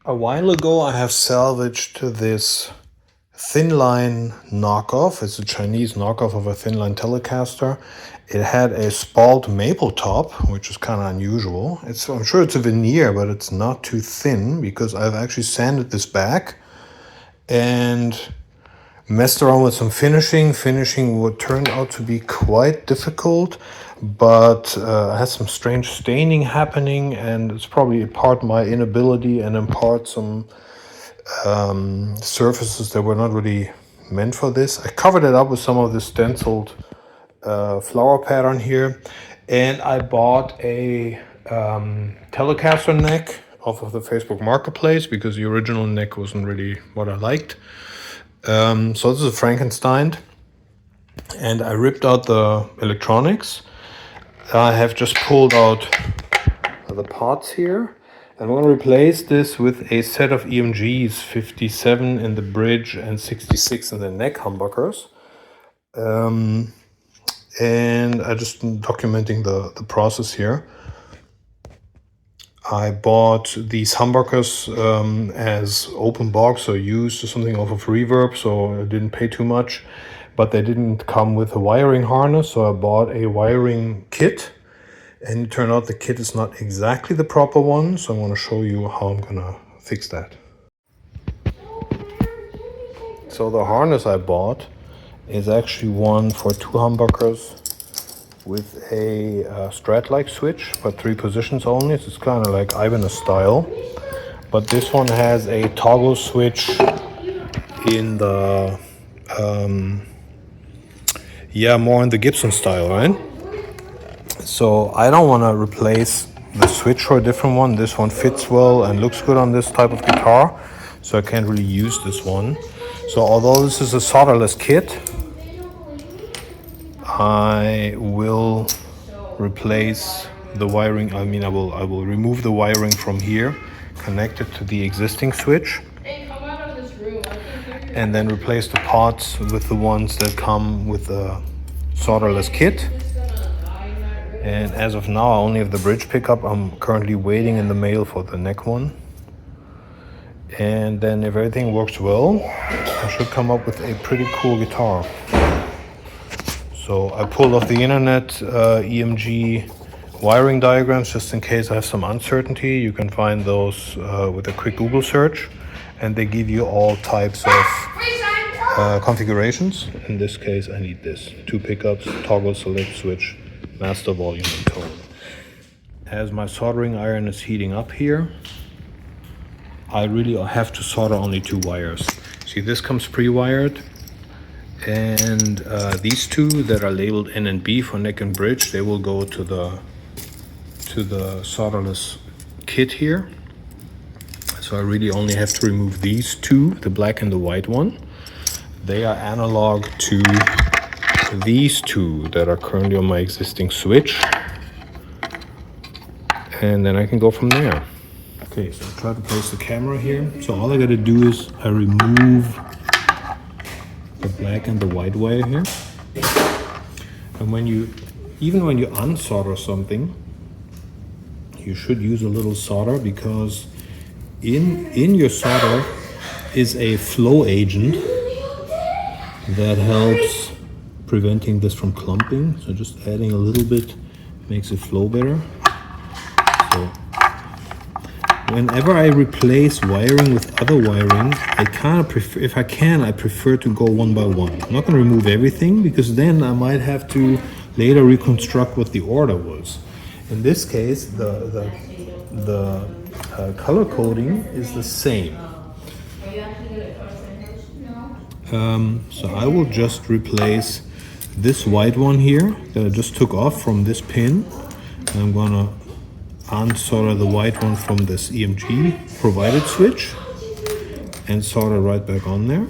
A while ago I have salvaged this thin-line knockoff. It's a Chinese knockoff of a thin-line Telecaster. It had a spalled maple top, which is kind of unusual. I'm sure it's a veneer, but it's not too thin because I've actually sanded this back and messed around with some finishing. Finishing would turn out to be quite difficult, but I had some strange staining happening, and it's probably in part my inability and in part some surfaces that were not really meant for this. I covered it up with some of this stenciled flower pattern here, and I bought a Telecaster neck off of the Facebook Marketplace because the original neck wasn't really what I liked. So this is a Frankenstein, and I ripped out the electronics. I have just pulled out the parts here. I'm going to replace this with a set of EMGs, 57 in the bridge and 66 in the neck humbuckers. And I just documenting the process here. I bought these humbuckers as open box or used or something off of Reverb, so I didn't pay too much. But they didn't come with a wiring harness, so I bought a wiring kit. And it turned out the kit is not exactly the proper one, so I'm going to show you how I'm going to fix that. So the harness I bought is actually one for 2 humbuckers with a Strat-like switch, but 3 positions only. So it's kind of like Ibanez style. But this one has a toggle switch in the, more in the Gibson style, right? So I don't want to replace the switch for a different one. This one fits well and looks good on this type of guitar, so I can't really use this one. So although this is a solderless kit, I will replace the wiring. I will remove the wiring from here, connect it to the existing switch, and then replace the parts with the ones that come with the solderless kit. And as of now, I only have the bridge pickup. I'm currently waiting in the mail for the neck one. And then if everything works well, I should come up with a pretty cool guitar. So I pulled off the internet EMG wiring diagrams just in case I have some uncertainty. You can find those with a quick Google search, and they give you all types of configurations. In this case, I need this: 2 pickups, toggle, select, switch, master, volume, and tone. As my soldering iron is heating up here, I really have to solder only 2 wires. See, this comes pre-wired, and these 2 that are labeled N and B for neck and bridge, they will go to the solderless kit here. So I really only have to remove these 2, the black and the white one. They are analog to these 2 that are currently on my existing switch, and then I can go from there. Okay, so I'll try to place the camera here. So all I gotta do is I remove the black and the white wire here, and even when you unsolder something, you should use a little solder, because in your solder is a flow agent that helps preventing this from clumping. So just adding a little bit makes it flow better. So whenever I replace wiring with other wiring, I kind of prefer, if I can, I prefer to go one by one. I'm not going to remove everything, because then I might have to later reconstruct what the order was. In this case, the color coding is the same. So I will just replace this white one here that I just took off from this pin. And I'm gonna unsolder the white one from this EMG provided switch and solder right back on there.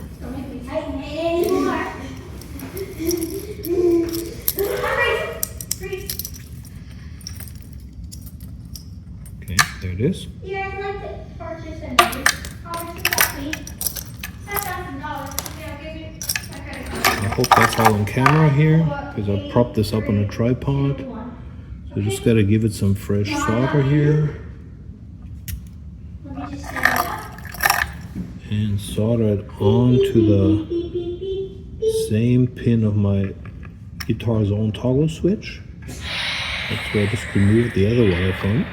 Okay, there it is. I hope that's all on camera here, because I propped this up on a tripod. So just gotta give it some fresh solder here. and solder it onto the same pin of my guitar's own toggle switch. That's where I just removed the other wire from.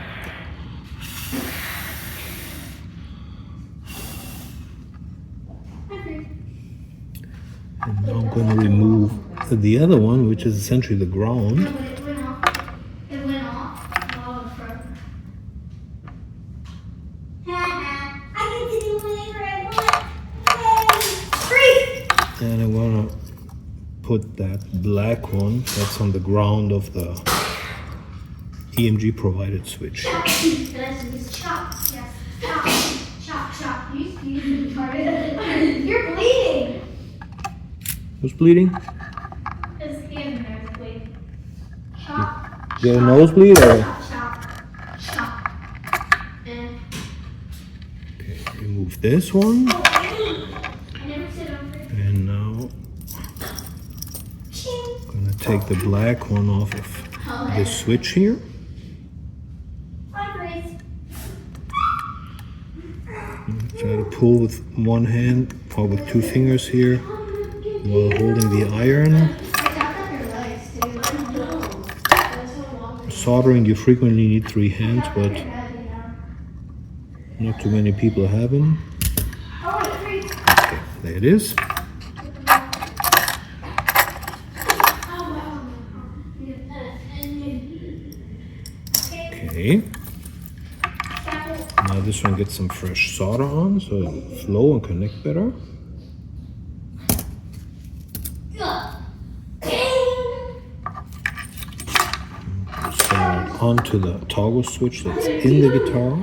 And now I'm going to remove the other one, which is essentially the ground. It went off. It went off. And I'm going to put that black one that's on the ground of the EMG provided switch. Chop. Yes. Chop. You're bleeding. Who's bleeding? His hand there is bleeding. Chop. You got a nosebleed or? Chop. Okay, remove this one. I never said over. And now I'm gonna take the black one off of this switch here. Try to pull with one hand or with two fingers here while holding the iron. Soldering, you frequently need 3 hands, but not too many people have them. Okay, there it is. Okay. Now this one gets some fresh solder on, so it'll flow and connect better. Solder onto the toggle switch that's in the guitar.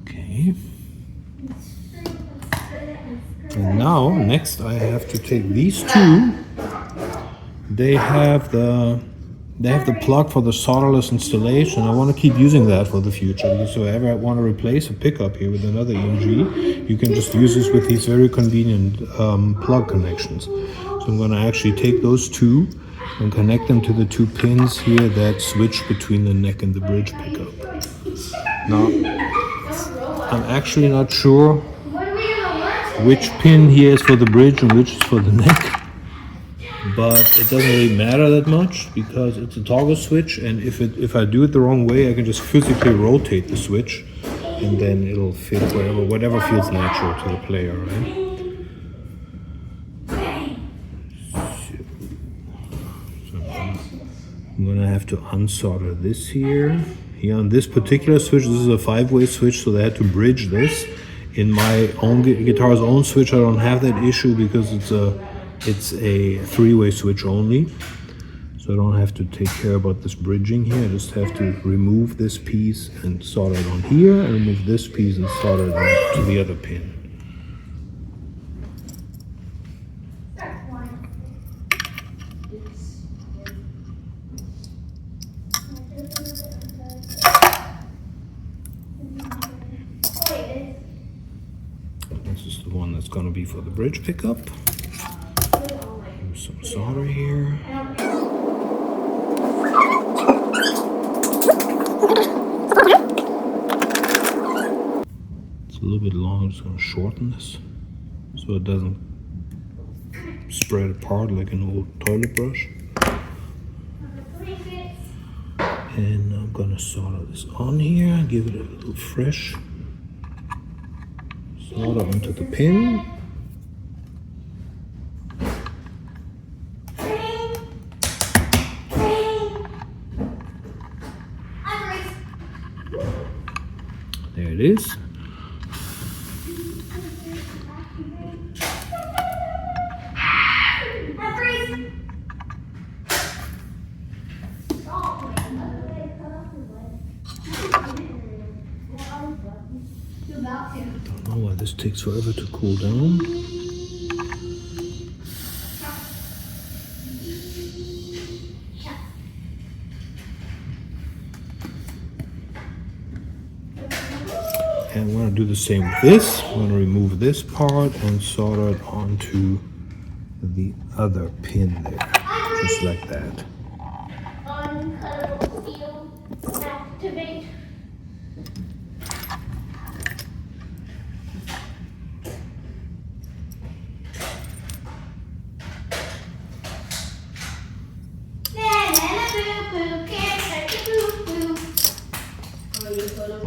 Okay. And now, next I have to take these two. They have the plug for the solderless installation. I want to keep using that for the future, because if I ever want to replace a pickup here with another EMG, you can just use this with these very convenient plug connections. So I'm going to actually take those two and connect them to the 2 pins here that switch between the neck and the bridge pickup. Now, I'm actually not sure which pin here is for the bridge and which is for the neck, but it doesn't really matter that much because it's a toggle switch, and if I do it the wrong way, I can just physically rotate the switch and then it'll fit whatever feels natural to the player, right? So I'm gonna have to unsolder this here. Here on this particular switch, this is a 5-way switch, so they had to bridge this. In my own guitar's own switch, I don't have that issue because it's a 3-way switch only. So I don't have to take care about this bridging here. I just have to remove this piece and solder it on here, and remove this piece and solder it on to the other pin. This is the one that's going to be for the bridge pickup. There's some solder here. It's a little bit long. I'm just going to shorten this so it doesn't spread apart like an old toilet brush. And I'm going to solder this on here, give it a little fresh solder onto the pin. There it is. Don't know why this takes forever to cool down. And I'm going to do the same with this. I'm going to remove this part and solder it onto the other pin there, just like that. one color field activate.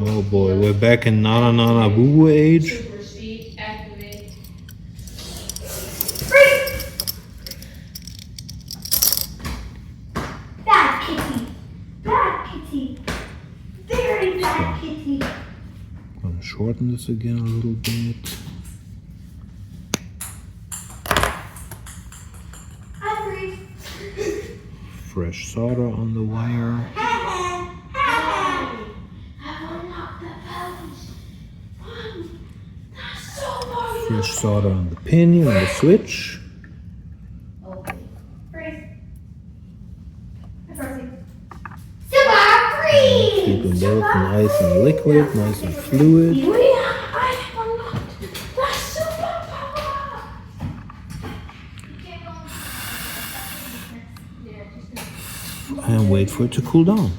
Oh boy, we're back in Nana Nana Boo Boo age. Super speed activate. Bad kitty. Bad kitty. Very bad kitty. I'm gonna shorten this again a little bit. I freeze. Fresh solder on the wire. Fresh solder on the pin and the switch. Okay. Freeze. I'm frozen. Super freeze! Keep them both nice and liquid, nice and fluid. I unlocked the super power! And wait for it to cool down.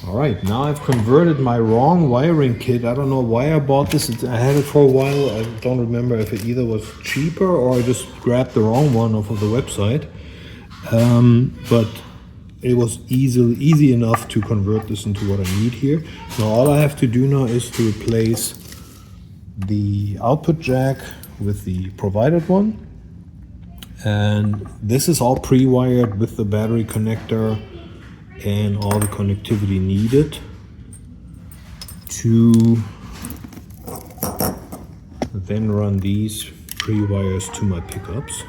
Alright, now I've converted my wrong wiring kit. I don't know why I bought this. I had it for a while. I don't remember if it either was cheaper or I just grabbed the wrong one off of the website. But it was easy enough to convert this into what I need here. Now all I have to do now is to replace the output jack with the provided one. And this is all pre-wired with the battery connector and all the connectivity needed to then run these pre-wires to my pickups.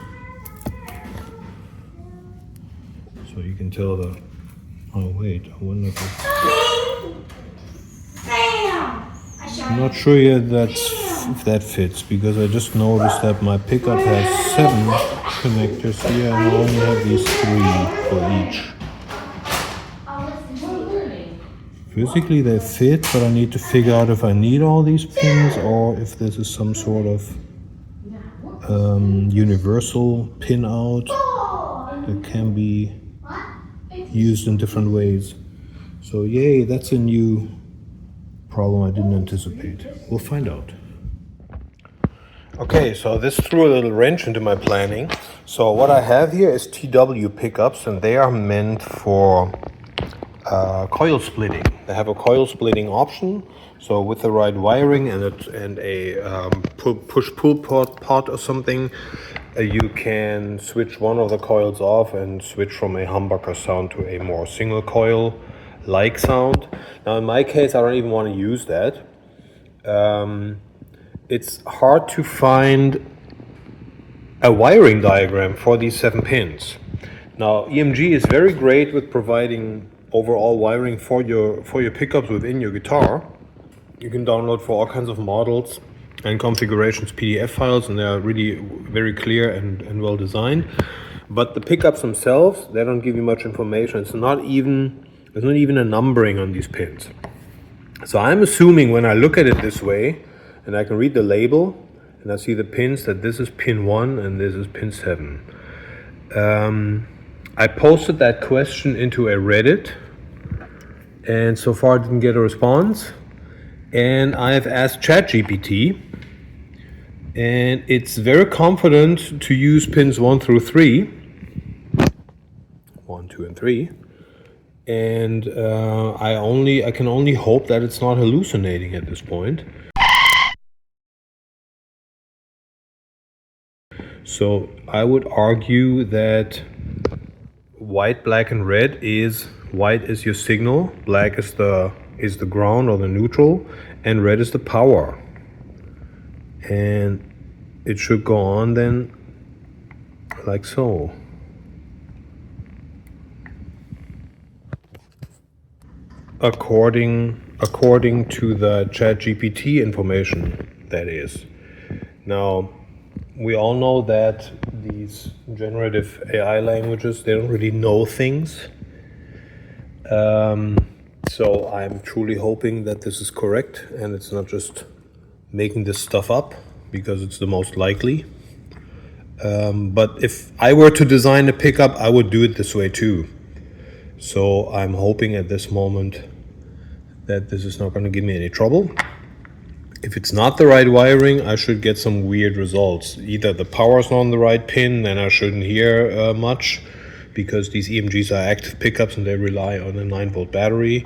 So you can tell the, oh wait, I wonder if I'm not sure yet if that fits, because I just noticed that my pickup has 7 connectors here and I only have these 3 for each. Physically they fit, but I need to figure out if I need all these pins or if this is some sort of universal pin out that can be used in different ways. So yay, that's a new problem I didn't anticipate. We'll find out. Okay, so this threw a little wrench into my planning. So what I have here is TW pickups, and they are meant for coil splitting. They have a coil splitting option. So with the right wiring and a push-pull pot or something, you can switch one of the coils off and switch from a humbucker sound to a more single coil like sound. Now in my case, I don't even want to use that. It's hard to find a wiring diagram for these 7 pins. Now EMG is very great with providing overall wiring for your pickups within your guitar. You can download for all kinds of models and configurations PDF files, and they are really very clear and well designed. But the pickups themselves, they don't give you much information. There's not even a numbering on these pins. So I'm assuming when I look at it this way, and I can read the label, and I see the pins, that this is pin 1 and this is pin 7. I posted that question into a Reddit, and so far I didn't get a response. And I've asked ChatGPT, and it's very confident to use pins 1 through 3, 1, 2, and 3. And I can only hope that it's not hallucinating at this point. So I would argue that white, black, and red is white is your signal, black is the ground or the neutral, and red is the power. And it should go on then like so. According to the ChatGPT information, that is. Now, we all know that these generative AI languages, they don't really know things. So I'm truly hoping that this is correct and it's not just making this stuff up because it's the most likely. But if I were to design a pickup, I would do it this way too. So I'm hoping at this moment that this is not going to give me any trouble. If it's not the right wiring, I should get some weird results. Either the power's not on the right pin, then I shouldn't hear much, because these EMGs are active pickups and they rely on a 9-volt battery.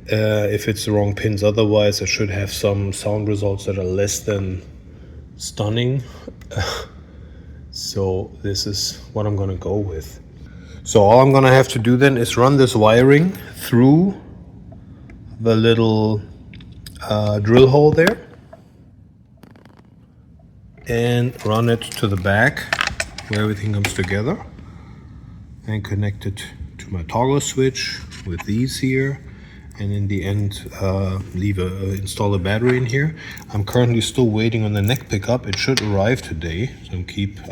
If it's the wrong pins otherwise, I should have some sound results that are less than stunning. So this is what I'm gonna go with. So all I'm gonna have to do then is run this wiring through the little drill hole there and run it to the back where everything comes together, and connect it to my toggle switch with these here, and in the end install a battery in here. I'm currently still waiting on the neck pickup. It should arrive today. So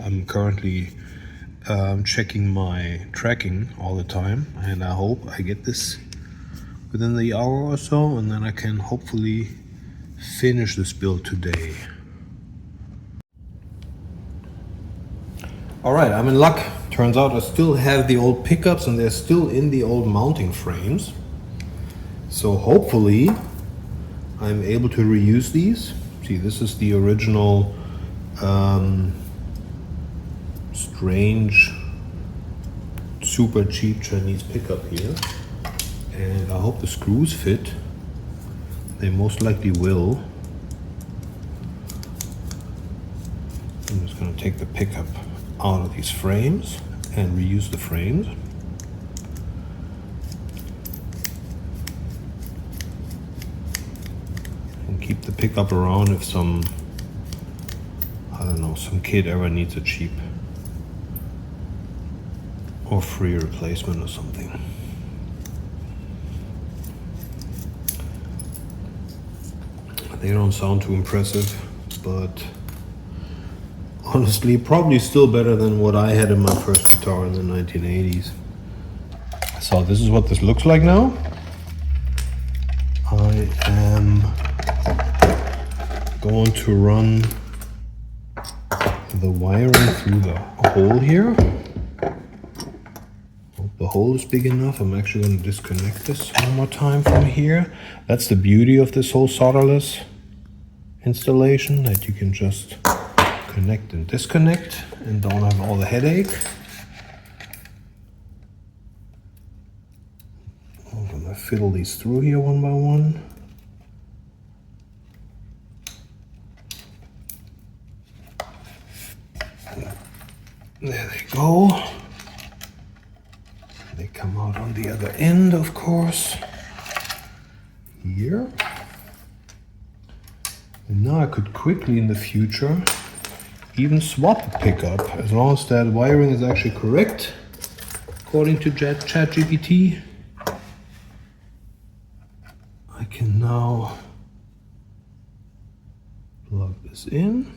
I'm currently checking my tracking all the time, and I hope I get this within the hour or so, and then I can hopefully finish this build today. All right, I'm in luck. Turns out I still have the old pickups and they're still in the old mounting frames. So hopefully I'm able to reuse these. See, this is the original strange, super cheap Chinese pickup here. And I hope the screws fit. They most likely will. I'm just gonna take the pickup out of these frames and reuse the frames. And keep the pickup around if some kid ever needs a cheap or free replacement or something. They don't sound too impressive, but honestly, probably still better than what I had in my first guitar in the 1980s. So this is what this looks like now. I am going to run the wiring through the hole here. Hope the hole is big enough. I'm actually going to disconnect this one more time from here. That's the beauty of this whole solderless installation, that you can just connect and disconnect and don't have all the headache. I'm gonna fiddle these through here one by one. There they go. They come out on the other end, of course. Here. And now I could quickly in the future even swap the pickup, as long as that wiring is actually correct according to ChatGPT. I can now plug this in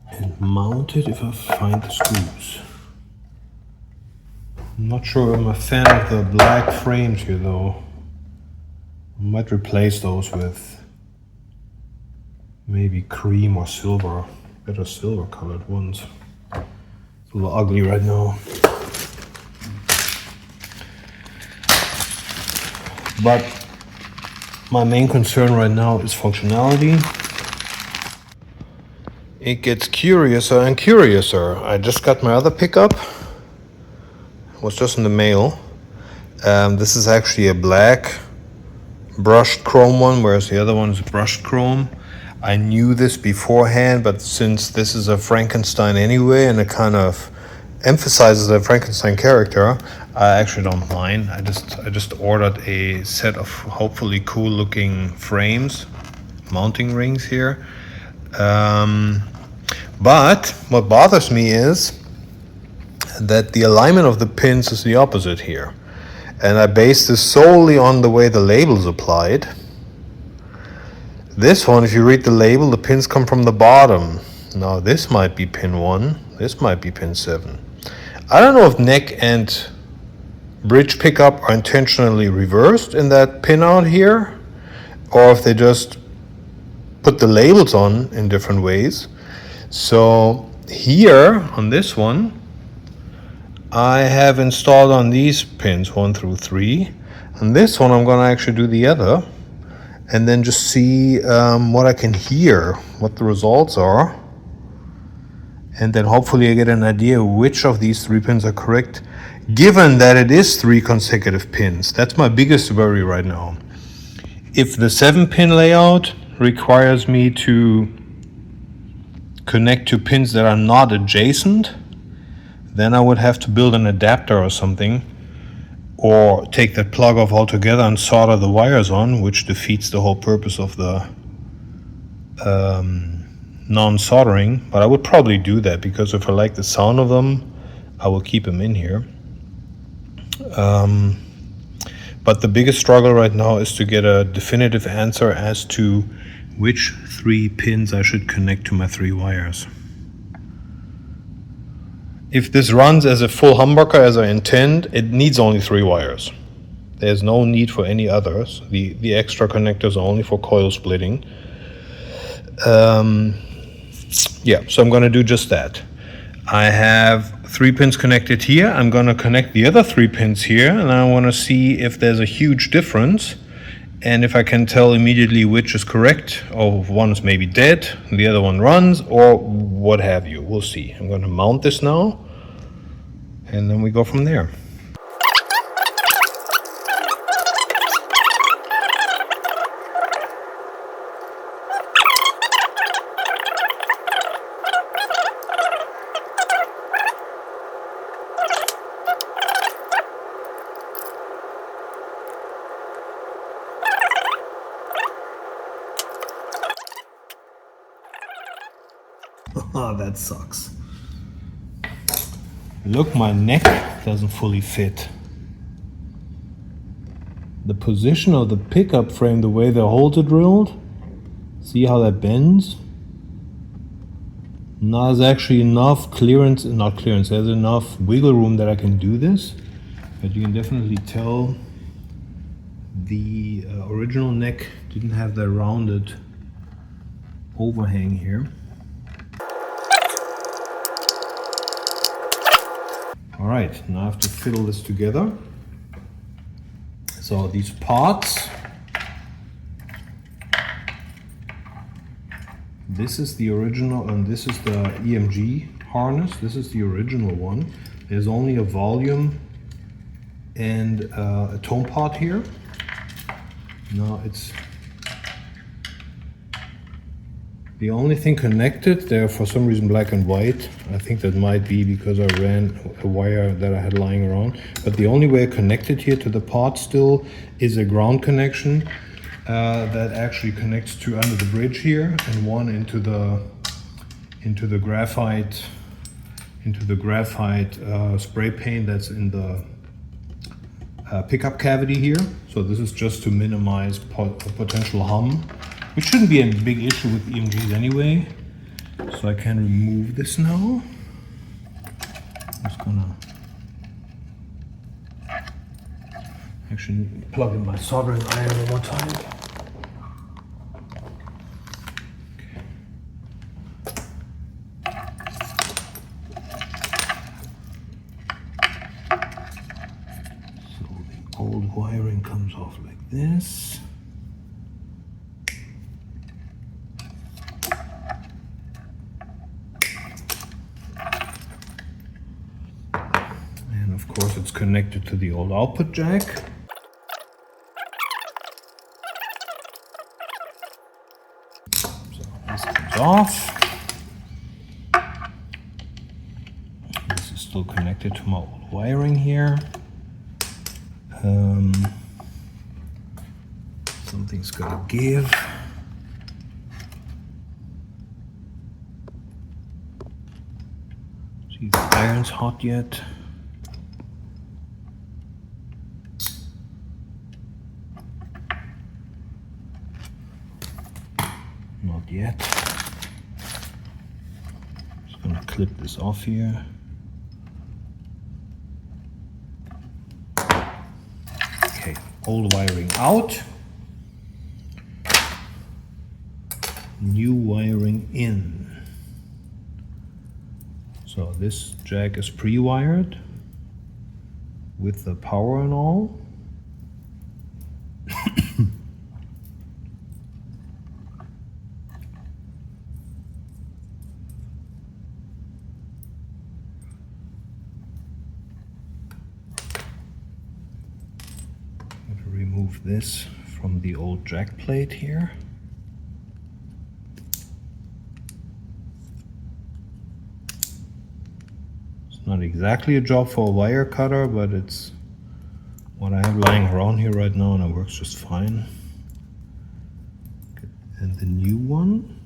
and mount it if I find the screws. I'm not sure I'm a fan of the black frames here though. I might replace those with maybe cream or silver, better silver colored ones. It's a little ugly right now. But my main concern right now is functionality. It gets curiouser and curiouser. I just got my other pickup. It was just in the mail. This is actually a black brushed chrome one, whereas the other one is brushed chrome. I knew this beforehand, but since this is a Frankenstein anyway, and it kind of emphasizes the Frankenstein character, I actually don't mind. I just ordered a set of hopefully cool looking frames, mounting rings here. But what bothers me is that the alignment of the pins is the opposite here. And I based this solely on the way the label's applied. This one, if you read the label, the pins come from the bottom. Now this might be pin 1, this might be pin 7. I don't know if neck and bridge pickup are intentionally reversed in that pinout here, or if they just put the labels on in different ways. So here on this one, I have installed on these pins 1 through 3. On this one, I'm gonna actually do the other, and then just see what I can hear, what the results are. And then hopefully I get an idea which of these 3 pins are correct, given that it is 3 consecutive pins. That's my biggest worry right now. If the 7-pin layout requires me to connect to pins that are not adjacent, then I would have to build an adapter or something, or take that plug off altogether and solder the wires on, which defeats the whole purpose of the non-soldering. But I would probably do that, because if I like the sound of them, I will keep them in here. But the biggest struggle right now is to get a definitive answer as to which 3 pins I should connect to my 3 wires. If this runs as a full humbucker as I intend, it needs only 3 wires. There's no need for any others. The extra connectors are only for coil splitting. Yeah, so I'm going to do just that. I have 3 pins connected here. I'm going to connect the other 3 pins here, and I want to see if there's a huge difference, and if I can tell immediately which is correct, or if one is maybe dead, the other one runs, or what have you. We'll see. I'm going to mount this now, and then we go from there. Oh, that sucks. Look, my neck doesn't fully fit. The position of the pickup frame, the way the holes are drilled, see how that bends? Now there's actually enough clearance, not clearance, there's enough wiggle room that I can do this, but you can definitely tell the original neck didn't have that rounded overhang here. All right, now I have to fiddle this together. So these parts, this is the original, and this is the EMG harness. This is the original one. There's only a volume and a tone pot here. Now it's the only thing connected. They're for some reason black and white. I think that might be because I ran a wire that I had lying around. But the only way connected here to the pot still is a ground connection that actually connects to under the bridge here, and one into the graphite spray paint that's in the pickup cavity here. So this is just to minimize potential hum, which shouldn't be a big issue with EMGs anyway. So I can remove this now. I'm just gonna actually plug in my soldering iron one more time. So the old wiring comes off like this. Of course, it's connected to the old output jack. So this comes off. This is still connected to my old wiring here. Something's gotta give. See if the iron's hot yet. Not yet. Just gonna clip this off here. Old wiring out. New wiring in. So this jack is pre-wired with the power and all. Remove this from the old jack plate here. It's not exactly a job for a wire cutter, but it's what I have lying around here right now, and it works just fine. And the new one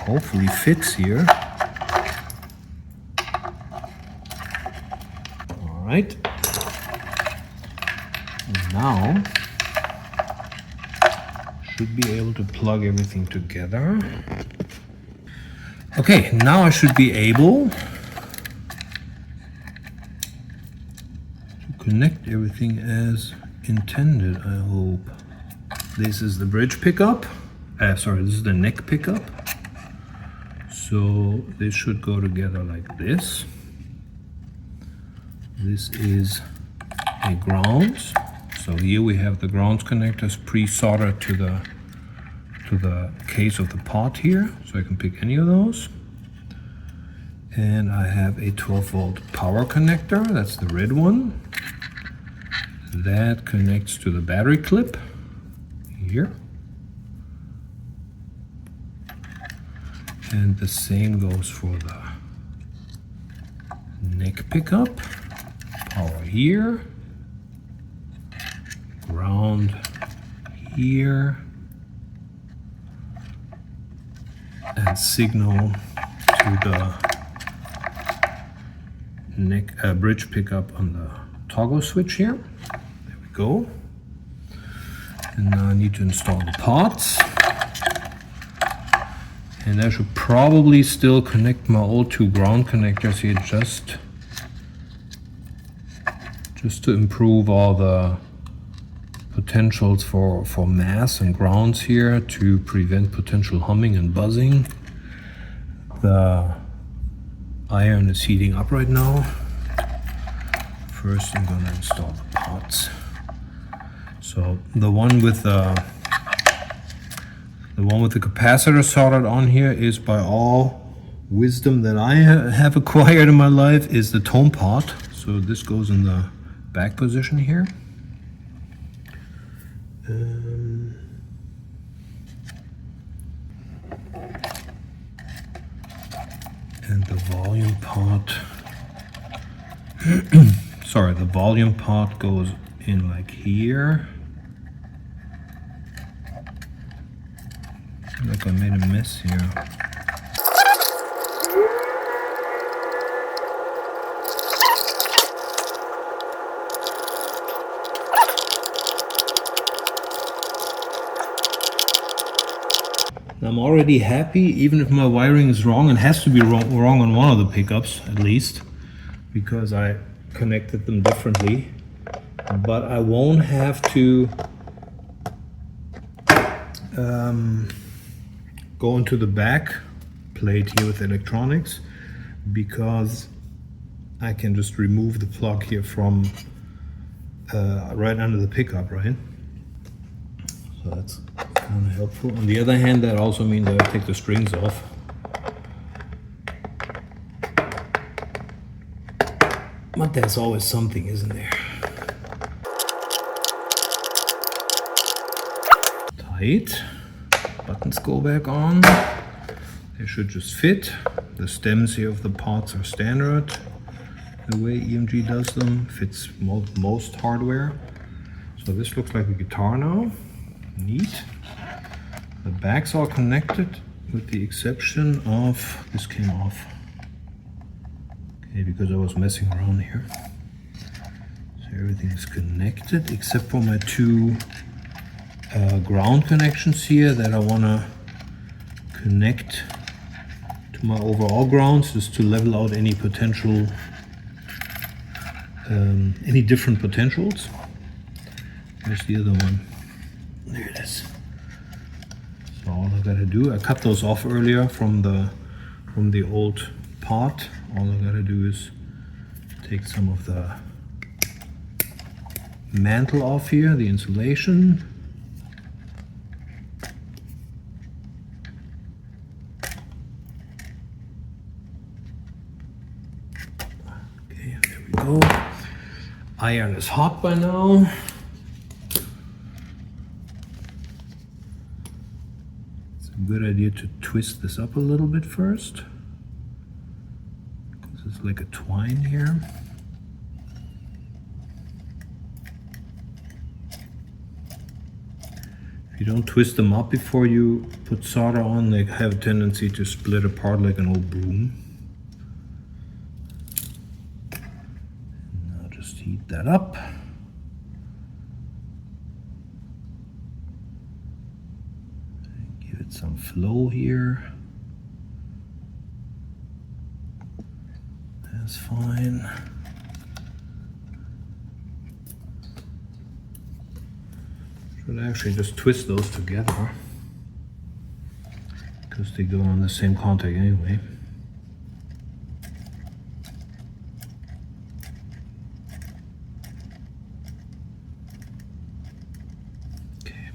hopefully fits here. All right. And now should be able to plug everything together. Okay, now I should be able to connect everything as intended, I hope. This is the bridge pickup. Sorry, this is the neck pickup. So this should go together like this. This is a grounds. So here we have the grounds connectors pre-soldered to the case of the pot here, so I can pick any of those. And I have a 12-volt power connector, that's the red one. That connects to the battery clip here. And the same goes for the neck pickup. Power here. Ground here. And signal to the neck bridge pickup on the toggle switch here. There we go. And now I need to install the pots. And I should probably still connect my old two ground connectors here just to improve all the potentials for mass and grounds here to prevent potential humming and buzzing. The iron is heating up right now. First I'm going to install the pots. So the one with the capacitor soldered on here is, by all wisdom that I have acquired in my life, is the tone pot. So this goes in the back position here. And the volume pot, sorry, the volume pot goes in like here. Like I made a mess here. I'm already happy, even if my wiring is wrong, and has to be wrong on one of the pickups at least, because I connected them differently. But I won't have to go into the back plate here with electronics, because I can just remove the plug here from right under the pickup, right? So that's kind of helpful. On the other hand, that also means that I take the strings off. But there's always something, isn't there? Tight. Buttons go back on. They should just fit. The stems here of the pots are standard. The way EMG does them fits most hardware. So this looks like a guitar now. Neat. The backs are connected with the exception of this came off. Okay, because I was messing around here. So everything is connected except for my two ground connections here that I want to connect to my overall grounds, just to level out any potential any different potentials. Here's the other one. There it is. So all I gotta do, I cut those off earlier from the old pot. All I gotta do is take some of the mantle off here, the insulation. Okay, there we go. Iron is hot by now. It's a good idea to twist this up a little bit first, because it's like a twine here. If you don't twist them up before you put solder on, they have a tendency to split apart like an old broom. And I'll just heat that up. And give it some flow here. That's fine. Should actually just twist those together because they go on the same contact anyway. Okay.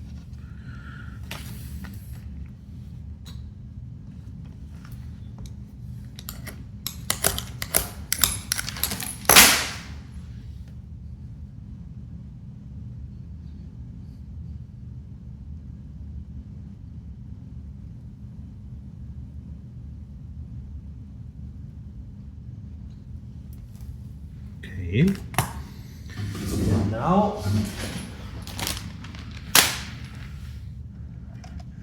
Okay. And now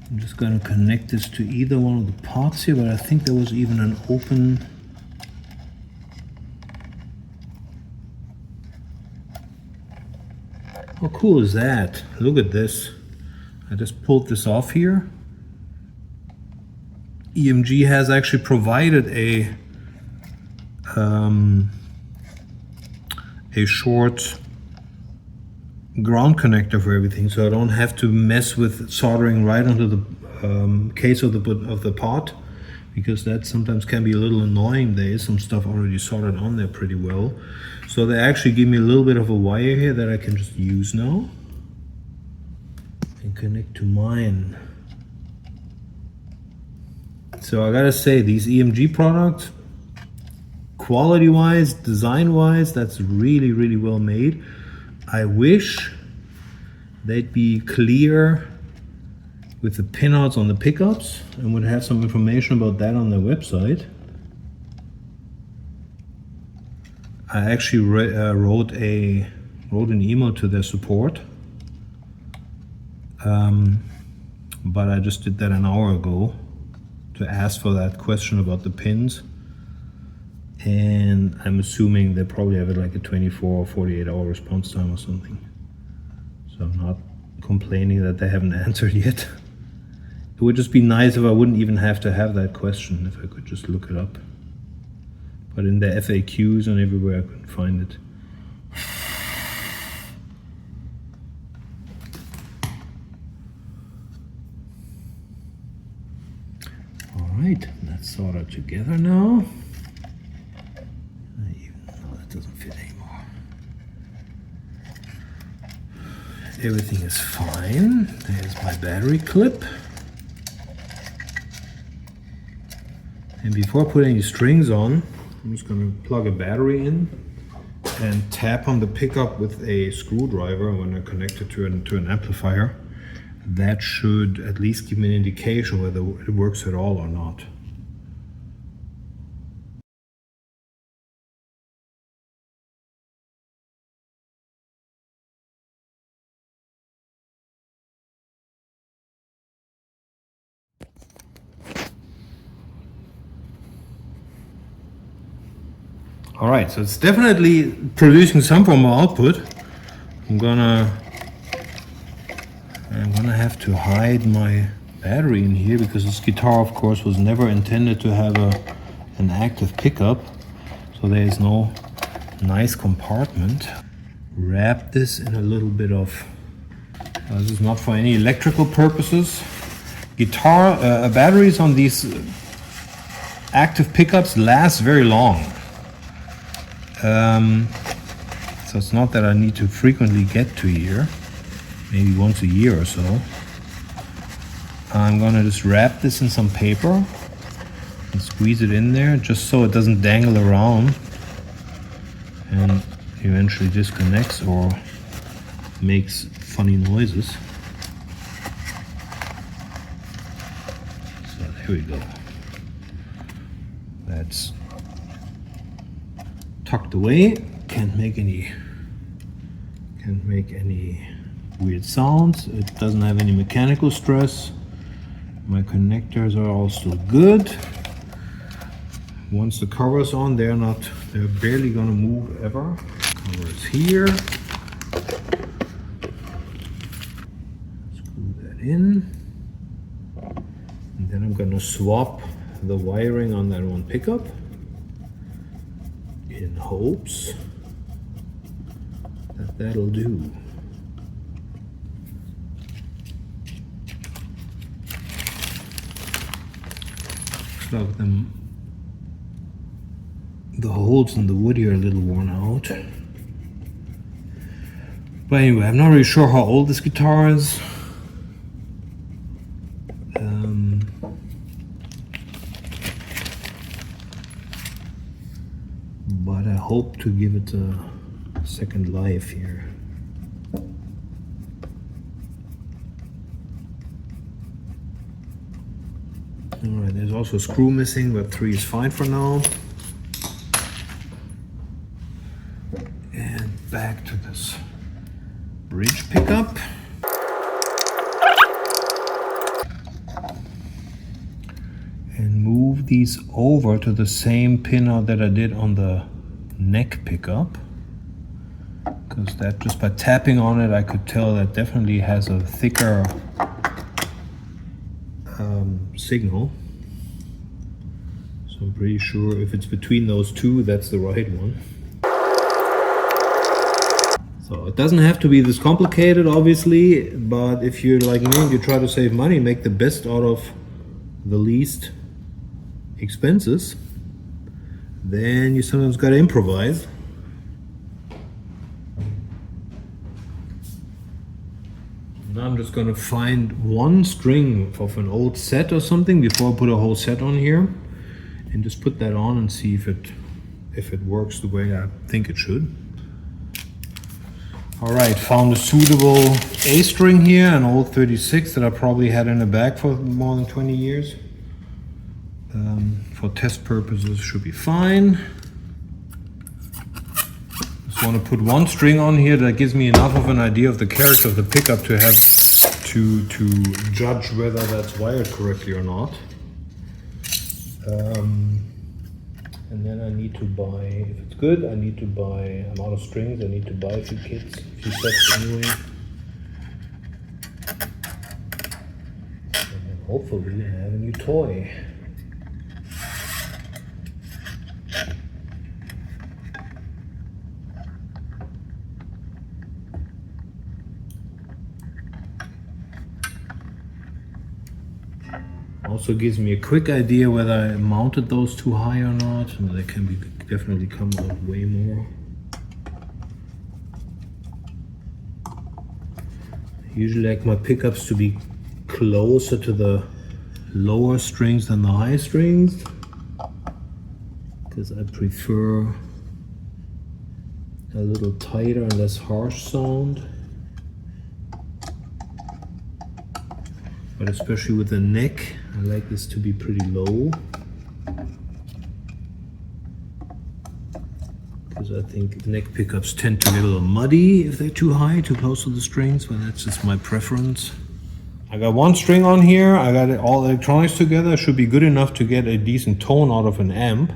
I'm just going to connect this to either one of the pots here, but I think there was even an open. How cool is that? Look at this. I just pulled this off here. EMG has actually provided a short ground connector for everything, so I don't have to mess with soldering right onto the case of the pot, because that sometimes can be a little annoying. There is some stuff already soldered on there pretty well. So they actually give me a little bit of a wire here that I can just use now and connect to mine. So I gotta say, these EMG products, quality-wise, design-wise, that's really, really well made. I wish they'd be clear with the pinouts on the pickups and would have some information about that on their website. I actually wrote an email to their support, but I just did that an hour ago to ask for that question about the pins. And I'm assuming they probably have like a 24 or 48 hour response time or something. So I'm not complaining that they haven't answered yet. It would just be nice if I wouldn't even have to have that question, if I could just look it up. But in the FAQs and everywhere I couldn't find it. All right, that's soldered together now. Doesn't fit anymore. Everything is fine. There's my battery clip. And before putting any strings on, I'm just going to plug a battery in and tap on the pickup with a screwdriver when I connect it to an amplifier. That should at least give me an indication whether it works at all or not. All right, so it's definitely producing some form of output. I'm gonna have to hide my battery in here, because this guitar, of course, was never intended to have an active pickup. So there is no nice compartment. Wrap this in a little bit of, this is not for any electrical purposes. Batteries on these active pickups last very long. So it's not that I need to frequently get to here, maybe once a year or so. I'm gonna just wrap this in some paper and squeeze it in there just so it doesn't dangle around and eventually disconnects or makes funny noises. So there we go. That's tucked away. Can't make any weird sounds. It doesn't have any mechanical stress. My connectors are all still good. Once the cover is on, they're barely gonna move ever. Cover is here. Screw that in. And then I'm gonna swap the wiring on that one pickup in hopes that that'll do. Looks like the holes in the wood here are a little worn out. But anyway, I'm not really sure how old this guitar is. But I hope to give it a second life here. Alright, there's also a screw missing, but 3 is fine for now. And back to this bridge pickup. And move these over to the same pinout that I did on the neck pickup. Because that, just by tapping on it, I could tell that definitely has a thicker signal. So I'm pretty sure if it's between those two, that's the right one. So it doesn't have to be this complicated, obviously, but if you're like me and you try to save money, make the best out of the least expenses, then you sometimes gotta improvise. Now I'm just gonna find one string of an old set or something before I put a whole set on here, and just put that on and see if it works the way I think it should. All right, found a suitable A string here, an old 36 that I probably had in the bag for more than 20 years. For test purposes, should be fine. Just want to put one string on here that gives me enough of an idea of the character of the pickup to have to judge whether that's wired correctly or not. And then I need to buy, if it's good, I need to buy, I'm out of strings, I need to buy a few kits, a few sets anyway. And then hopefully I have a new toy. Also gives me a quick idea whether I mounted those too high or not. They can definitely come out way more. I usually like my pickups to be closer to the lower strings than the high strings, because I prefer a little tighter and less harsh sound. But especially with the neck, I like this to be pretty low, because I think neck pickups tend to get a little muddy if they're too high, too close to the strings, but that's just my preference. I got one string on here, I got all electronics together, should be good enough to get a decent tone out of an amp.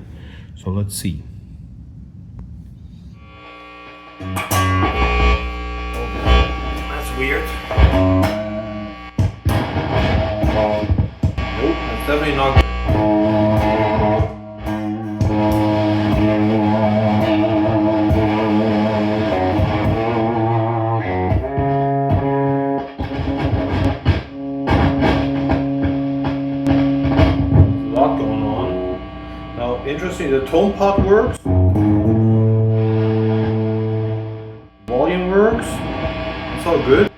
So let's see. That's weird. Definitely not. tone pot works. Volume works. It's all good.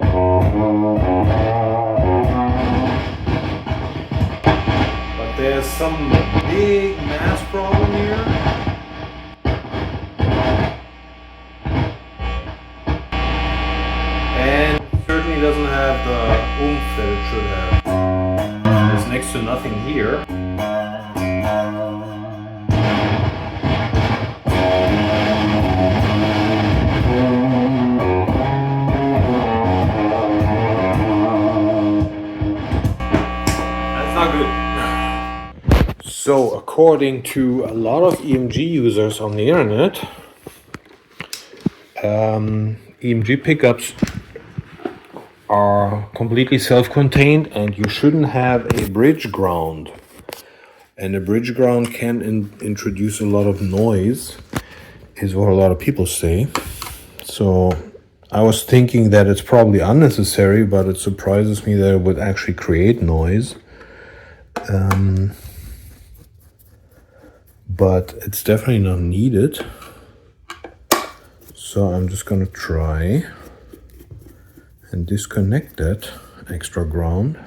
But there's some big mass problem here. And certainly doesn't have the oomph that it should have. There's next to nothing here. So according to a lot of EMG users on the internet, EMG pickups are completely self-contained and you shouldn't have a bridge ground. And a bridge ground can introduce a lot of noise, is what a lot of people say. So I was thinking that it's probably unnecessary, but it surprises me that it would actually create noise. But it's definitely not needed. So I'm just gonna try and disconnect that extra ground.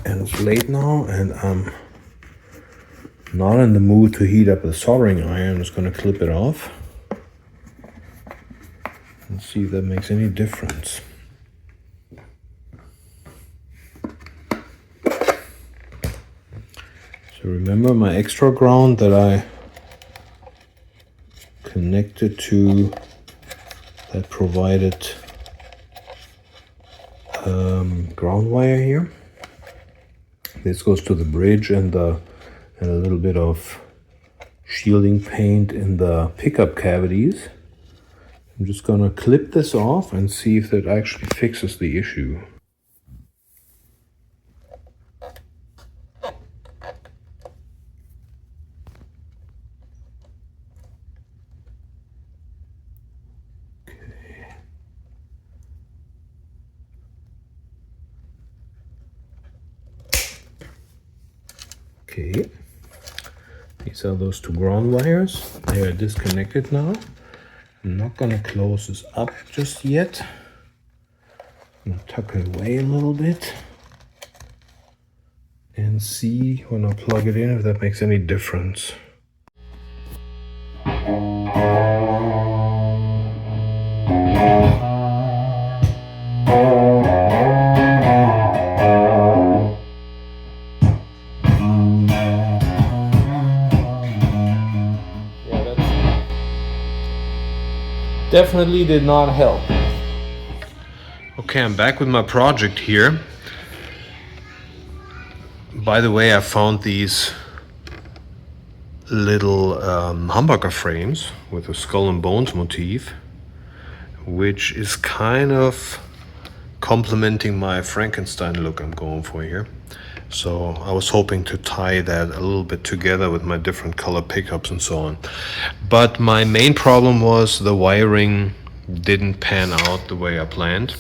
And it's late now and I'm not in the mood to heat up the soldering iron. I'm just gonna clip it off and see if that makes any difference. So remember my extra ground that I connected to, that provided ground wire here. This goes to the bridge and a little bit of shielding paint in the pickup cavities. I'm just gonna clip this off and see if that actually fixes the issue. Okay, these are those two ground wires. They are disconnected now. I'm not gonna close this up just yet. I'm gonna tuck it away a little bit and see when I plug it in if that makes any difference. Definitely did not help. Okay, I'm back with my project here. By the way, I found these little humbucker frames with a skull and bones motif, which is kind of complementing my Frankenstein look I'm going for here. So I was hoping to tie that a little bit together with my different color pickups and so on. But my main problem was the wiring didn't pan out the way I planned,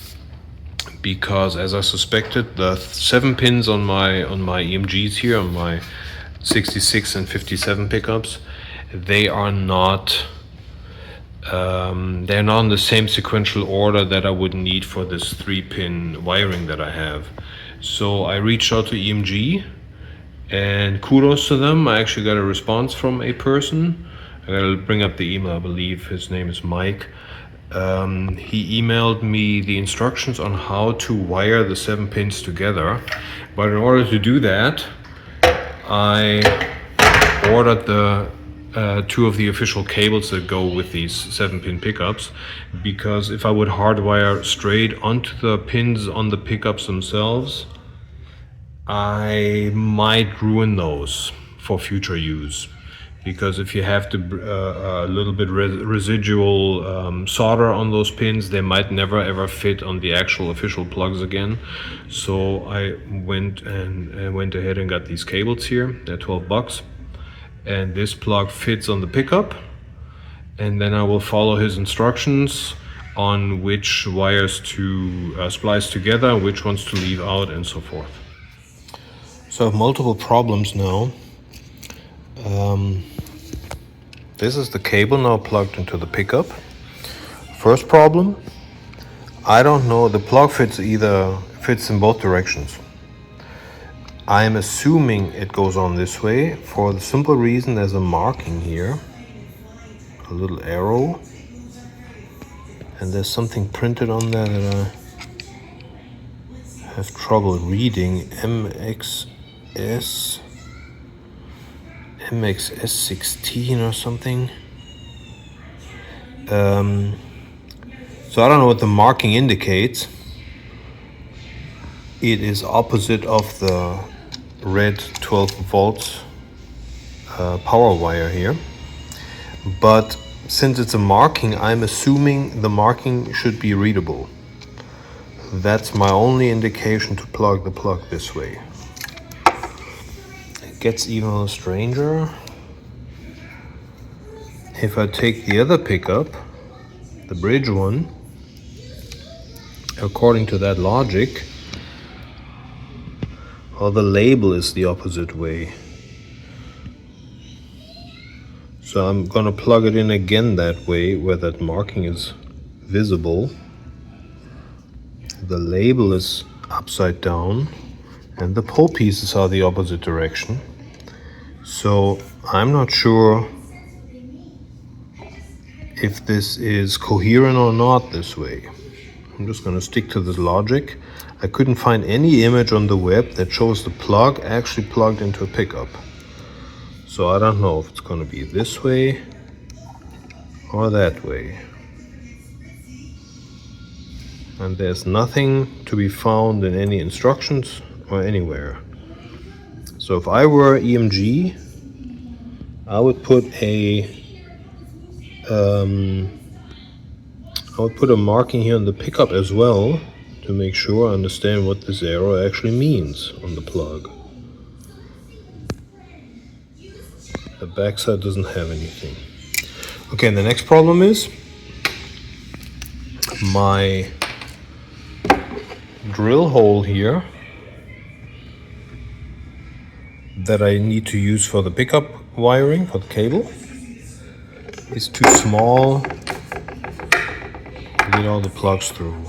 because as I suspected, the 7 pins on my EMGs here, on my 66 and 57 pickups, they are not they're not in the same sequential order that I would need for this 3-pin wiring that I have. So I reached out to EMG, and kudos to them. I actually got a response from a person. I gotta bring up the email. I believe his name is Mike. He emailed me the instructions on how to wire the 7 pins together. But in order to do that, I ordered the 2 of the official cables that go with these 7-pin pickups, because if I would hardwire straight onto the pins on the pickups themselves, I might ruin those for future use. Because if you have to a little bit residual solder on those pins, they might never ever fit on the actual official plugs again. So I went ahead and got these cables here. They're $12. And this plug fits on the pickup, and then I will follow his instructions on which wires to splice together, which ones to leave out, and so forth. So I have multiple problems now. This is the cable now plugged into the pickup. First problem, I don't know, the plug fits in both directions. I'm assuming it goes on this way for the simple reason there's a marking here, a little arrow, and there's something printed on there that I have trouble reading. MXS16 or something. So I don't know what the marking indicates. It is opposite of the red 12 volts power wire here. But since it's a marking, I'm assuming the marking should be readable. That's my only indication to plug the plug this way. It gets even a little stranger. If I take the other pickup, the bridge one, according to that logic, well, the label is the opposite way. So I'm gonna plug it in again that way where that marking is visible. The label is upside down and the pole pieces are the opposite direction. So I'm not sure if this is coherent or not this way. I'm just gonna stick to this logic. I couldn't find any image on the web that shows the plug actually plugged into a pickup. So I don't know if it's gonna be this way or that way. And there's nothing to be found in any instructions or anywhere. So if I were EMG, I would put a marking here on the pickup as well to make sure I understand what this arrow actually means on the plug. The backside doesn't have anything. Okay, and the next problem is my drill hole here that I need to use for the pickup wiring for the cable is too small to get all the plugs through.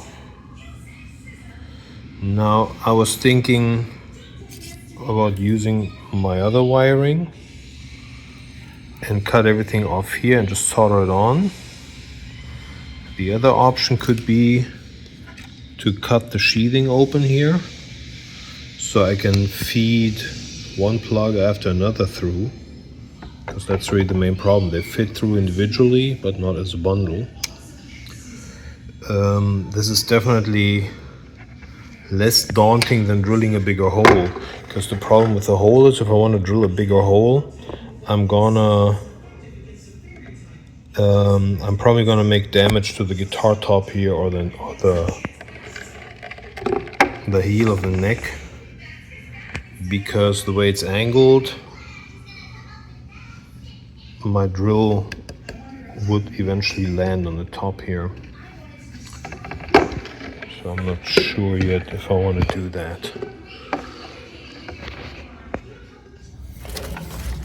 Now I was thinking about using my other wiring and cut everything off here and just solder it on. The other option could be to cut the sheathing open here so I can feed one plug after another through, because that's really the main problem. They fit through individually but not as a bundle. This is definitely less daunting than drilling a bigger hole, because the problem with the hole is if I want to drill a bigger hole, I'm probably gonna make damage to the guitar top here or the heel of the neck, because the way it's angled, my drill would eventually land on the top here. So I'm not sure yet if I want to do that.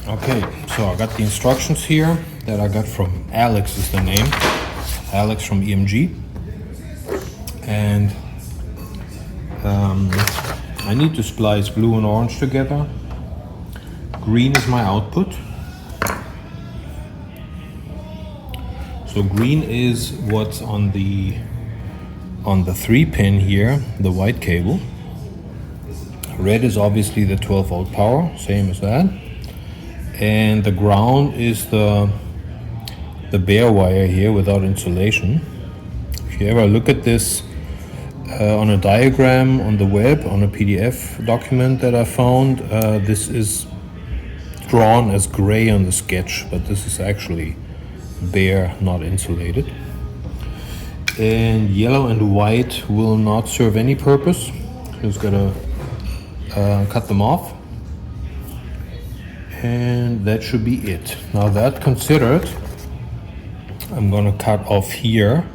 Okay, so I got the instructions here that I got from Alex, is the name. Alex from EMG. And I need to splice blue and orange together. Green is my output. So green is what's on the 3-pin here, the white cable. Red is obviously the 12 volt power, same as that. And the ground is the bare wire here without insulation. If you ever look at this on a diagram on the web, on a PDF document that I found, this is drawn as gray on the sketch, but this is actually bare, not insulated. And yellow and white will not serve any purpose. Just gonna cut them off. And that should be it. Now that considered, I'm gonna cut off here.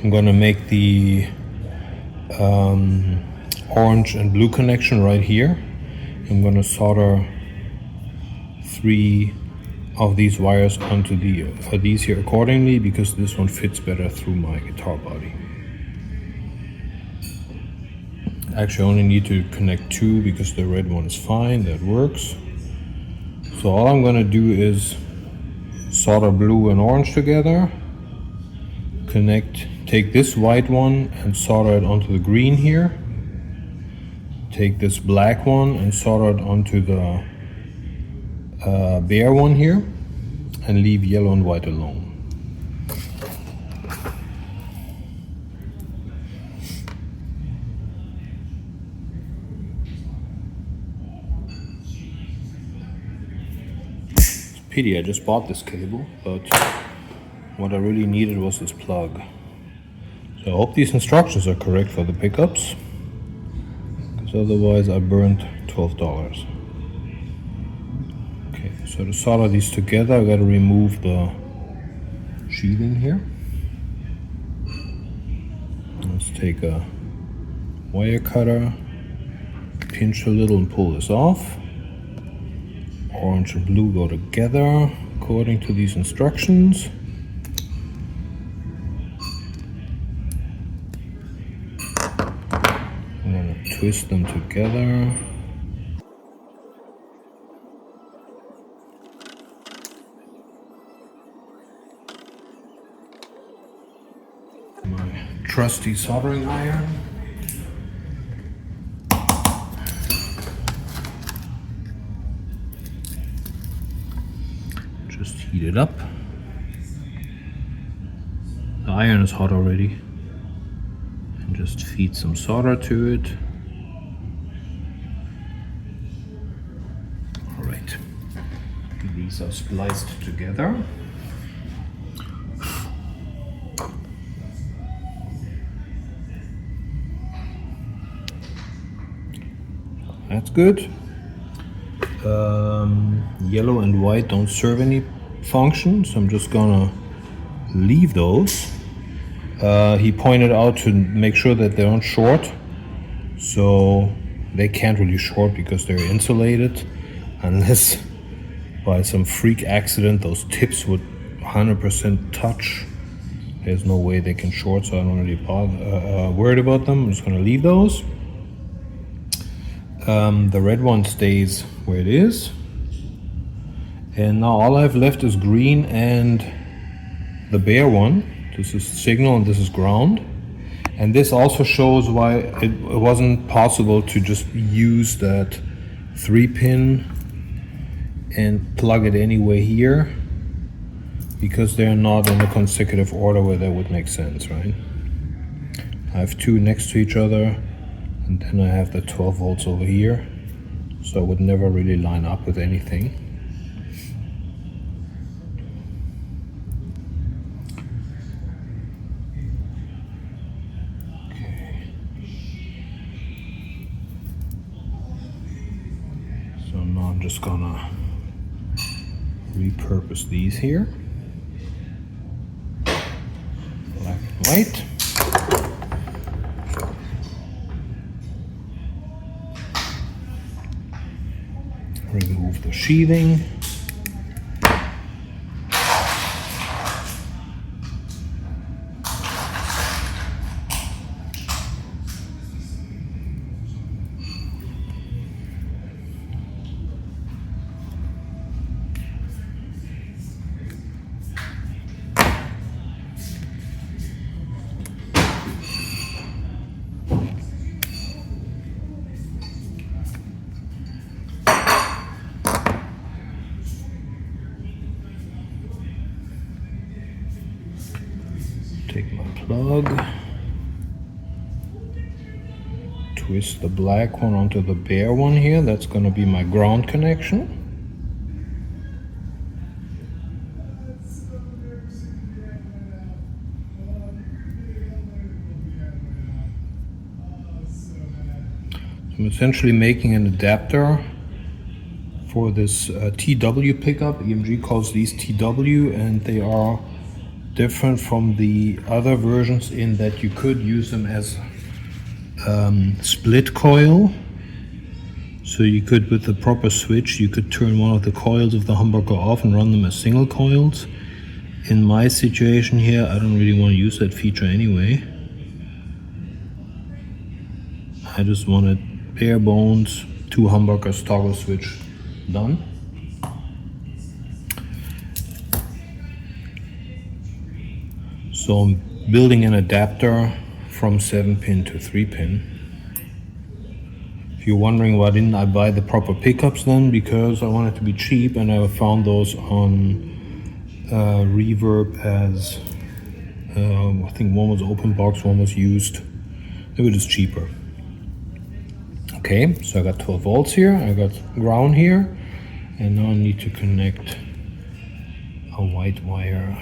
I'm gonna make the orange and blue connection right here. I'm gonna solder 3 of these wires onto these here accordingly, because this one fits better through my guitar body. Actually, I only need to connect 2 because the red one is fine, that works. So all I'm gonna do is solder blue and orange together, take this white one and solder it onto the green here, take this black one and solder it onto the bare one here, and leave yellow and white alone. It's a pity I just bought this cable, but what I really needed was this plug. So I hope these instructions are correct for the pickups, because otherwise I burned $12. Okay, so to solder these together, I gotta remove the sheathing here. Let's take a wire cutter, pinch a little and pull this off. Orange and blue go together according to these instructions. I'm gonna twist them together. My trusty soldering iron. Just heat it up. The iron is hot already. And just feed some solder to it. Alright. These are spliced together. That's good. Yellow and white don't serve any function, so I'm just gonna leave those. He pointed out to make sure that they don't short, so they can't really short because they're insulated, unless by some freak accident those tips would 100% touch. There's no way they can short, so I don't really bother worried about them. I'm just gonna leave those. The red one stays where it is. And now all I have left is green and the bare one. This is signal and this is ground. And this also shows why it wasn't possible to just use that 3-pin and plug it anyway here, because they're not in a consecutive order where that would make sense, right? I have 2 next to each other, and then I have the 12 volts over here, so it would never really line up with anything. Okay. So now I'm just gonna repurpose these here. Black and white. Remove the sheathing. Take my plug, twist the black one onto the bare one here. That's going to be my ground connection. So I'm essentially making an adapter for this TW pickup. EMG calls these TW, and they are different from the other versions in that you could use them as split coil, So you could, with the proper switch, you could turn one of the coils of the humbucker off and run them as single coils. In my situation here, I don't really want to use that feature anyway. I just wanted bare bones, 2 humbuckers, toggle switch, done. So I'm building an adapter from 7-pin to 3-pin. If you're wondering why didn't I buy the proper pickups then, because I wanted to be cheap and I found those on Reverb as I think one was open box, one was used. It was just cheaper. Okay, so I got 12 volts here, I got ground here, and now I need to connect a white wire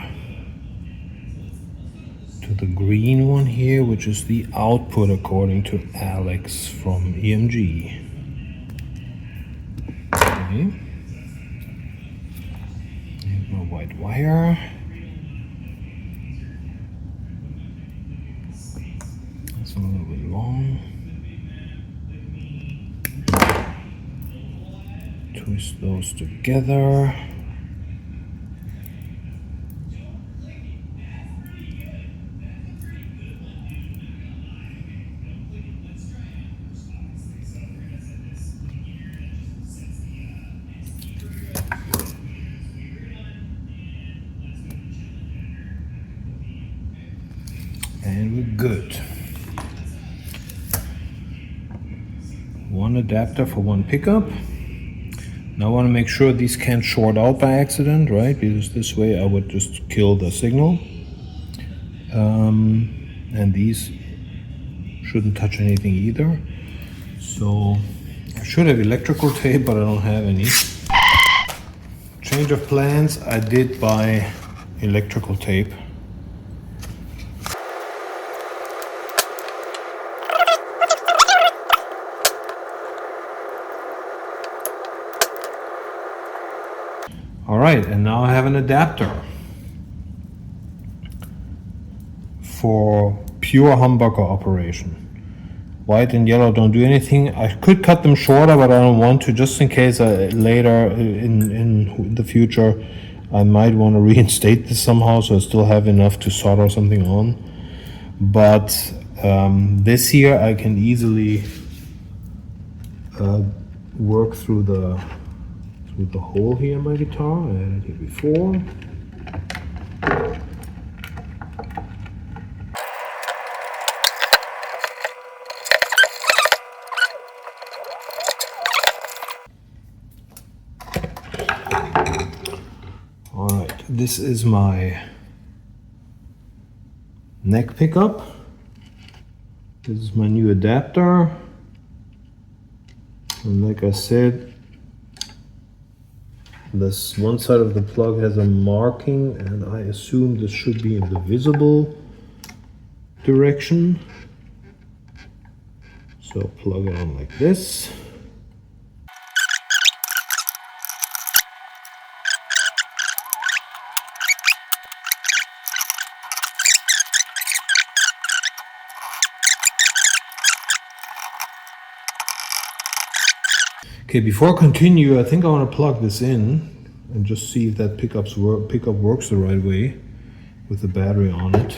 to the green one here, which is the output according to Alex from EMG. Okay. Here's my white wire. That's a little bit long. Twist those together. And we're good. One adapter for one pickup. Now I want to make sure these can't short out by accident, right? Because this way I would just kill the signal. And these shouldn't touch anything either. So I should have electrical tape, but I don't have any. Change of plans, I did buy electrical tape. All right, and now I have an adapter for pure humbucker operation. White and yellow don't do anything. I could cut them shorter, but I don't want to, just in case later in the future I might want to reinstate this somehow, so I still have enough to solder something on. But this here I can easily work through the hole here in my guitar. I had it here before. All right, this is my neck pickup. This is my new adapter. And like I said, this one side of the plug has a marking, and I assume this should be in the visible direction. So plug it on like this. Okay, before I continue, I think I want to plug this in and just see if that pickup works the right way with the battery on it.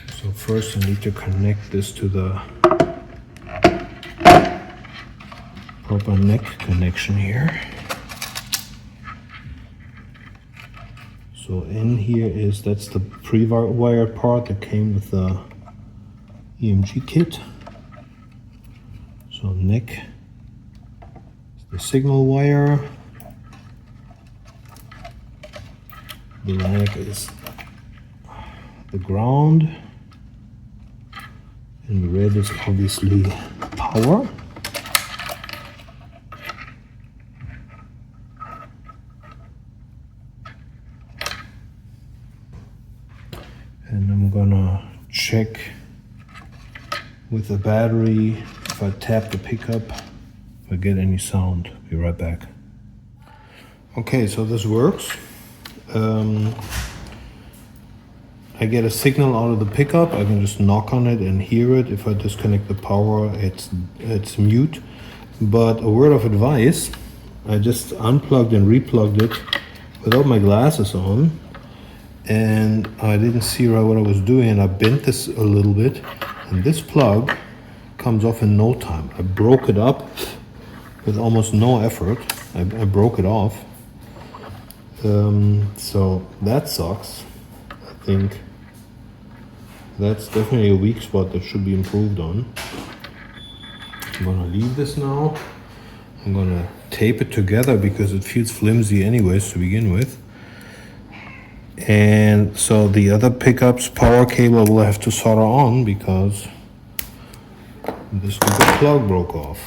So first I need to connect this to the proper neck connection here. So in here that's the pre-wired part that came with the EMG kit. So neck, the signal wire, black is the ground, and red is obviously power. And I'm gonna check with the battery if I tap the pickup, if I get any sound. Be right back. Okay, so this works. I get a signal out of the pickup. I can just knock on it and hear it. If I disconnect the power, it's mute. But a word of advice, I just unplugged and replugged it without my glasses on, and I didn't see right what I was doing, and I bent this a little bit, and this plug comes off in no time. I broke it up with almost no effort. I broke it off. So that sucks. I think that's definitely a weak spot that should be improved on. I'm gonna leave this now. I'm gonna tape it together because it feels flimsy anyways to begin with. And so the other pickup's power cable will have to solder on because this stupid plug broke off.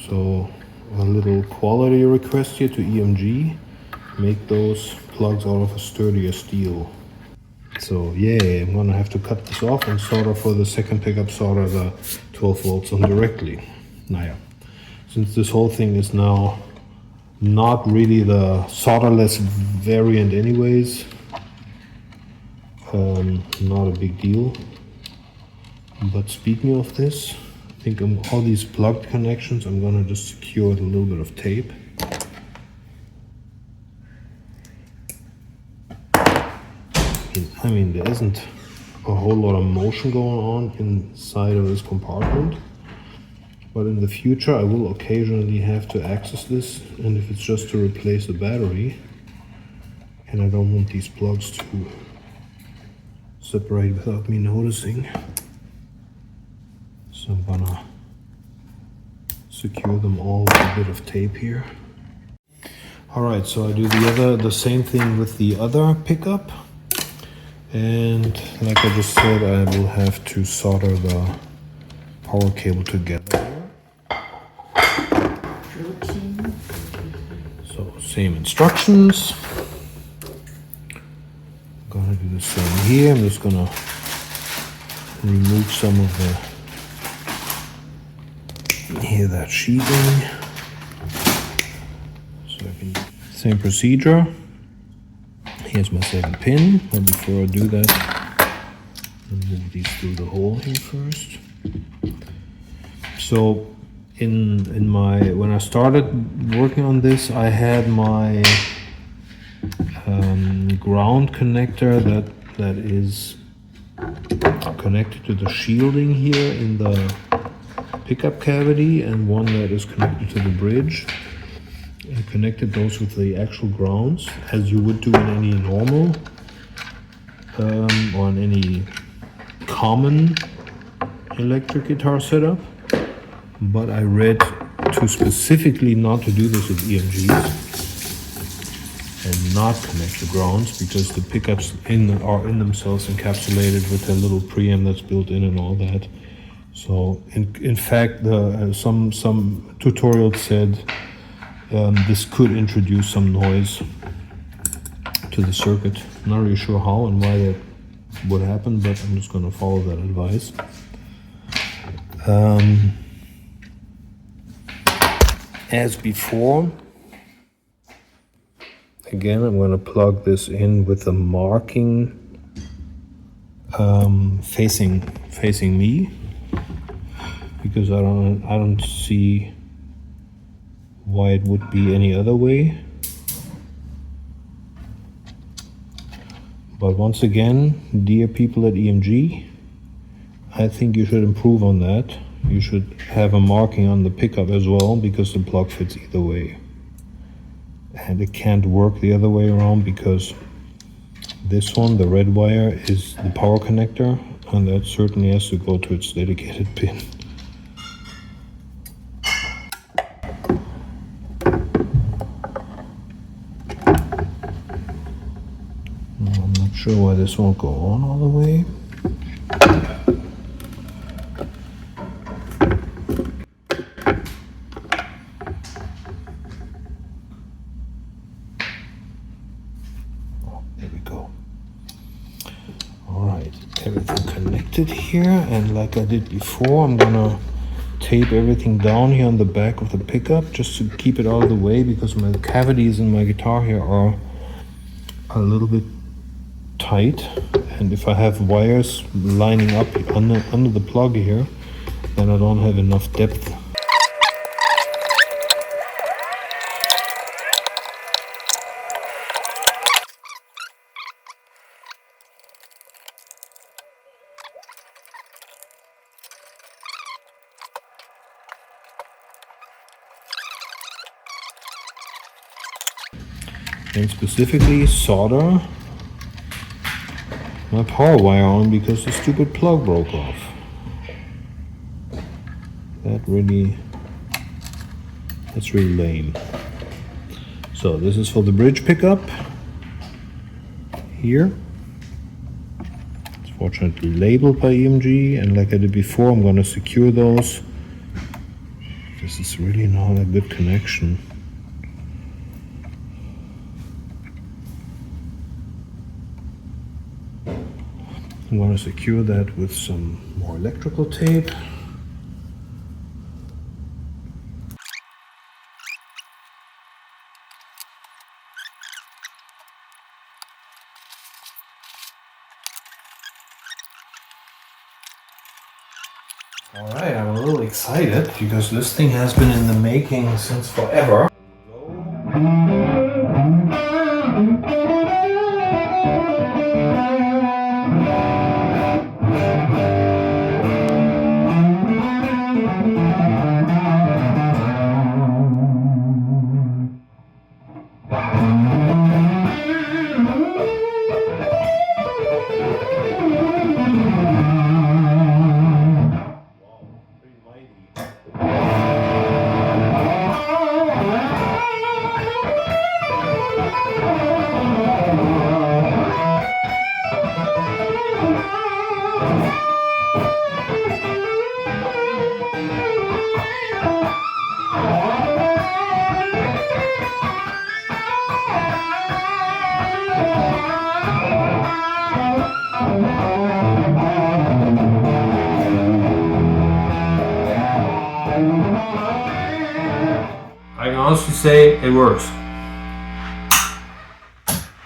So a little quality request here to EMG. Make those plugs out of a sturdier steel. So yeah, I'm gonna have to cut this off and solder for the second pickup, solder the 12 volts on directly. Naja, since this whole thing is now not really the solderless variant anyways, not a big deal. But speaking of this, I think all these plugged connections, I'm gonna just secure with a little bit of tape. I mean, there isn't a whole lot of motion going on inside of this compartment, but in the future I will occasionally have to access this, and if it's just to replace a battery, and I don't want these plugs to separate without me noticing, so I'm gonna secure them all with a bit of tape here. Alright, so I do the same thing with the other pickup. And like I just said, I will have to solder the power cable together. So same instructions. I'm gonna do the same here. I'm just gonna remove some of that sheathing. So I can, same procedure. Here's my second pin, but before I do that, I'll move these through the hole here first. So in my, when I started working on this, I had my ground connector that is connected to the shielding here in the pickup cavity, and one that is connected to the bridge. I connected those with the actual grounds, as you would do in any normal or in any common electric guitar setup. But I read to specifically not to do this with EMGs and not connect the grounds, because the pickups are in themselves encapsulated with a little preamp that's built in and all that. So in fact, some tutorials said this could introduce some noise to the circuit. Not really sure how and why that would happen, but I'm just going to follow that advice. As before, again, I'm going to plug this in with the marking facing me, because I don't see why it would be any other way. But once again, dear people at EMG, I think you should improve on that. You should have a marking on the pickup as well, because the plug fits either way. And it can't work the other way around, because this one, the red wire, is the power connector, and that certainly has to go to its dedicated pin. I'm not sure why this won't go on all the way. There we go. Alright, everything connected here, and like I did before, I'm gonna tape everything down here on the back of the pickup just to keep it out of the way, because my cavities in my guitar here are a little bit tight, and if I have wires lining up under the plug here, then I don't have enough depth. And specifically solder my power wire on because the stupid plug broke off. That's really lame. So this is for the bridge pickup here. It's fortunately labeled by EMG, and like I did before, I'm going to secure those. This is really not a good connection. I'm going to secure that with some more electrical tape. Alright, I'm a little excited because this thing has been in the making since forever. I can honestly say it works.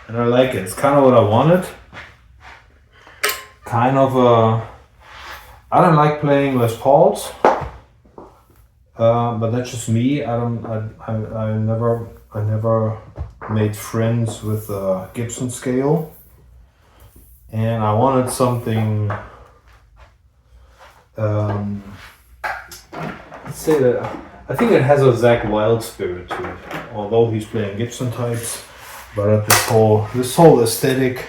And I like it. It's kind of what I wanted. I don't like playing Les Pauls, but that's just me. I never made friends with a Gibson scale, and I wanted something. Let's say that I think it has a Zakk Wylde spirit to it, although he's playing Gibson types. But this whole aesthetic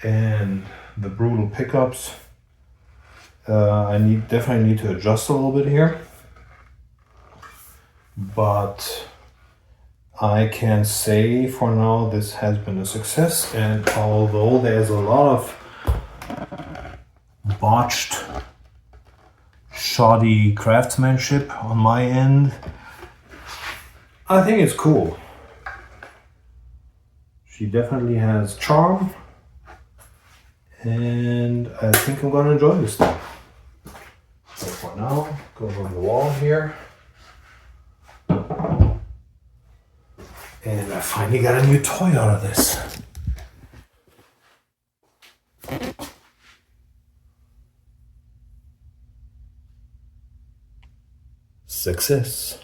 and the brutal pickups, I definitely need to adjust a little bit here. But I can say for now this has been a success, and although there's a lot of botched, shoddy craftsmanship on my end, I think it's cool. She definitely has charm, and I think I'm going to enjoy this thing. So for now, go over the wall here. And I finally got a new toy out of this. Success.